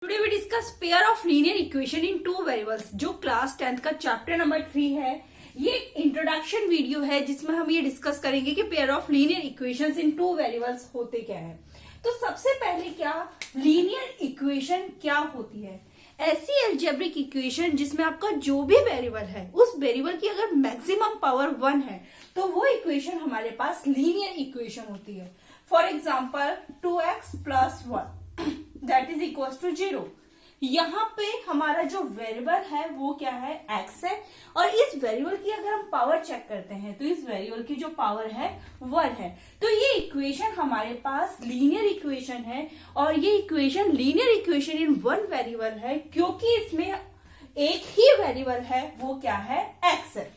Today we discuss pair of linear equation in two variables, जो class 10th का chapter number 3 है। ये एक इंट्रोडक्शन वीडियो है जिसमें हम ये डिस्कस करेंगे कि pair of linear equations in two variables होते क्या है। तो सबसे पहले क्या लीनियर इक्वेशन क्या होती है? ऐसी अलजेब्रिक इक्वेशन जिसमें आपका जो भी वेरिएबल है उस वेरिएबल की अगर मैक्सिमम पावर 1 है तो वो इक्वेशन हमारे पास लीनियर इक्वेशन होती है। For example 2x + 1 that is equal to 0। यहाँ पे हमारा जो वेरिएबल है वो क्या है? x है। और इस वेरिएबल की अगर हम पावर चेक करते हैं तो इस वेरिएबल की जो पावर है 1 है। तो ये इक्वेशन हमारे पास लीनियर इक्वेशन है और ये equation linear equation in one variable है क्योंकि इसमें एक ही वेरिएबल है, वो क्या है? x है।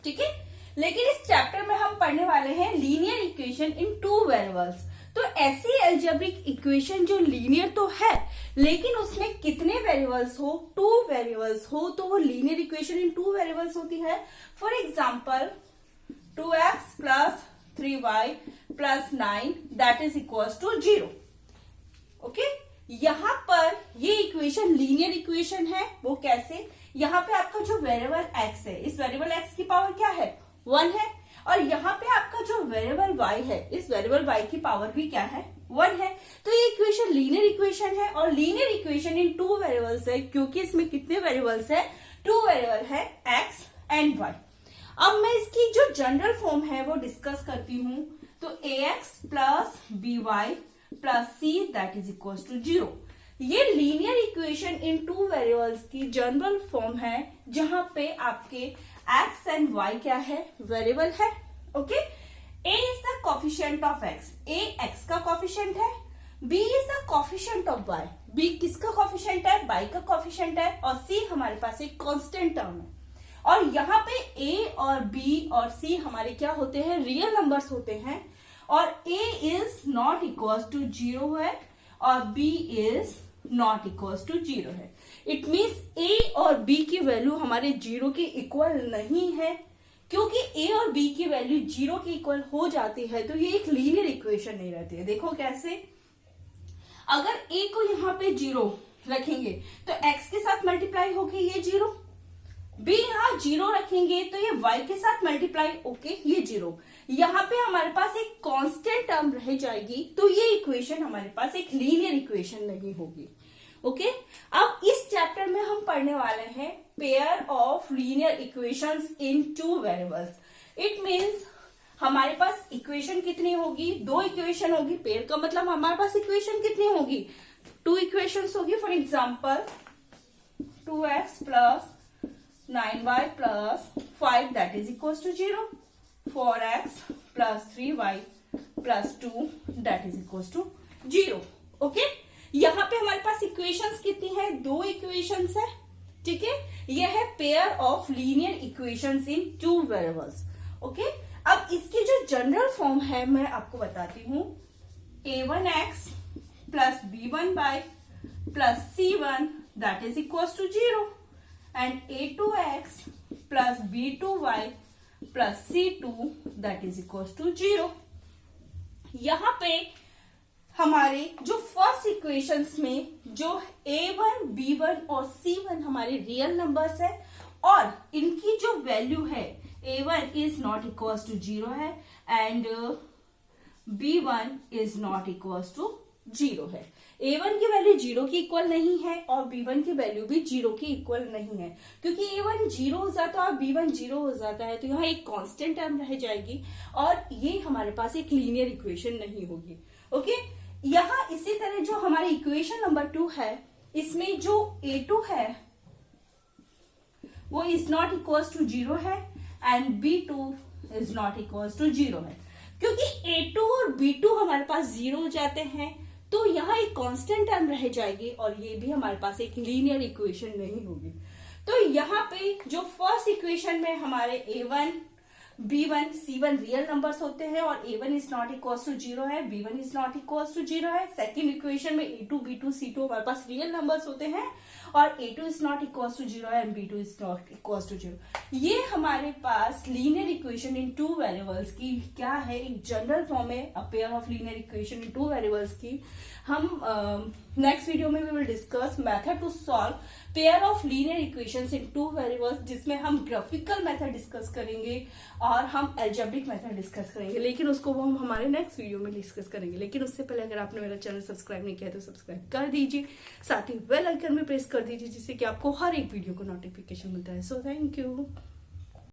ठीक है, लेकिन इस चैप्टर में हम पढ़ने वाले हैं linear equation in two variables. तो ऐसी अलजेब्रिक इक्वेशन जो लीनियर तो है लेकिन उसमें कितने वेरिएबल्स हो? टू वेरिएबल्स हो, तो वो linear equation in two variables होती है। For example 2x + 3y + 9 that is equal to 0। Okay, यहां पर ये इक्वेशन लीनियर इक्वेशन है। वो कैसे? यहाँ पे आपका जो वेरिएबल x है, इस वेरिएबल x की पावर क्या है? 1 है। और यहाँ पे आपका जो वेरिएबल y है, इस वेरिएबल y की पावर भी क्या है? 1 है। तो ये इक्वेशन लीनियर इक्वेशन है और linear equation in two variables है क्योंकि इसमें कितने वेरिएबल्स है? टू वेरिएबल है, x एंड y। अब मैं इसकी जो जनरल फॉर्म है वो डिस्कस करती हूं। तो ax + by + c that is equal to 0। ये linear equation in two variables की जनरल फॉर्म है जहां पे आपके x एंड y क्या है? वेरिएबल है। Okay, a is the coefficient of x, a x का कोफिशिएंट है। b is the coefficient of y, b किसका कोफिशिएंट है? y का कोफिशिएंट है। और c हमारे पास एक कांस्टेंट टर्म है। और यहाँ पे a और b और c हमारे क्या होते हैं? रियल नंबर्स होते हैं। और a is not equal to 0 है और b is not equal to 0 है। इट मीन्स a और b की वैल्यू हमारे 0 के इक्वल नहीं है। क्योंकि a और b की वैल्यू 0 के इक्वल हो जाती है तो ये एक लीनियर इक्वेशन नहीं रहती है। देखो कैसे, अगर a को यहाँ पे 0 रखेंगे तो x के साथ मल्टीप्लाई होके ये 0, b यहाँ 0 रखेंगे तो ये y के साथ मल्टीप्लाई होके ये 0। यहाँ पे हमारे पास एक कांस्टेंट टर्म रह जाएगी तो ये इक्वेशन हमारे पास एक लीनियर इक्वेशन नहीं होगी। ओके, अब इस चैप्टर में हम पढ़ने वाले हैं pair of linear equations in two variables. It means हमारे पास इक्वेशन कितनी होगी? दो इक्वेशन होगी। पेयर का मतलब हमारे पास इक्वेशन कितनी होगी? टू इक्वेशंस होगी। For example 2x + 9y + 5 that is equal to 0, 4x + 3y + 2 that is equal to 0। Okay, यहाँ पे हमारे पास इक्वेशंस कितनी है? दो इक्वेशंस है। ठीक है, यह है pair of linear equations in two variables. Okay, अब इसकी जो जनरल फॉर्म है मैं आपको बताती हूँ। a1x + b1y + c1 that is equal to 0 and a2x + b2y + c2 that is equal to 0। यहाँ पे हमारे जो फर्स्ट इक्वेशंस में जो a1, b1 और c1 हमारे रियल नंबर्स है और इनकी जो वैल्यू है a1 is not equal to 0 है and b1 is not equal to 0 है। a1 की वैल्यू 0 की इक्वल नहीं है और b1 की वैल्यू भी 0 की इक्वल नहीं है। क्योंकि a1 0 हो जाता है और b1 0 हो जाता है तो यहाँ एक कांस्टेंट टर्म रह जाएगी और ये हमारे पास एक लीनियर इक्वेशन नहीं होगी। ओके, यहाँ इसी तरह जो हमारी इक्वेशन नंबर 2 है इसमें जो a2 है वो इज नॉट इक्वल टू 0 है and b2 is not equal to 0 है। क्योंकि a2 और b2 हमारे पास 0 हो जाते हैं तो यहाँ एक कांस्टेंट टर्म रह जाएगी और ये भी हमारे पास एक लीनियर इक्वेशन नहीं होगी। तो यहाँ पे जो फर्स्ट इक्वेशन में हमारे a1, b1, c1 real numbers होते हैं और a1 is not equal to 0 है, b1 is not equal to 0 है। सेकंड इक्वेशन में a2, b2, c2 हमारे पास रियल नंबर्स होते हैं और a2 is not equal to 0 है and b2 is not equal to 0। ये हमारे पास linear equation in two variables की क्या है? एक जनरल फॉर्म है, a pair of linear equation in two variables की। हम नेक्स्ट वीडियो में we will discuss method to solve pair of linear equations in two variables, जिसमें हम ग्राफिकल मेथड डिस्कस करेंगे और हम अलजेब्रिक मेथड डिस्कस करेंगे, लेकिन उसको वो हम हमारे नेक्स्ट वीडियो में डिस्कस करेंगे। लेकिन उससे पहले अगर आपने मेरा चैनल सब्सक्राइब नहीं किया तो सब्सक्राइब कर दीजिए, साथ ही बेल आइकन में प्रेस कर दीजिए, जिससे कि आपको हर एक वीडियो को नोटिफिकेशन मिलता है। So thank you.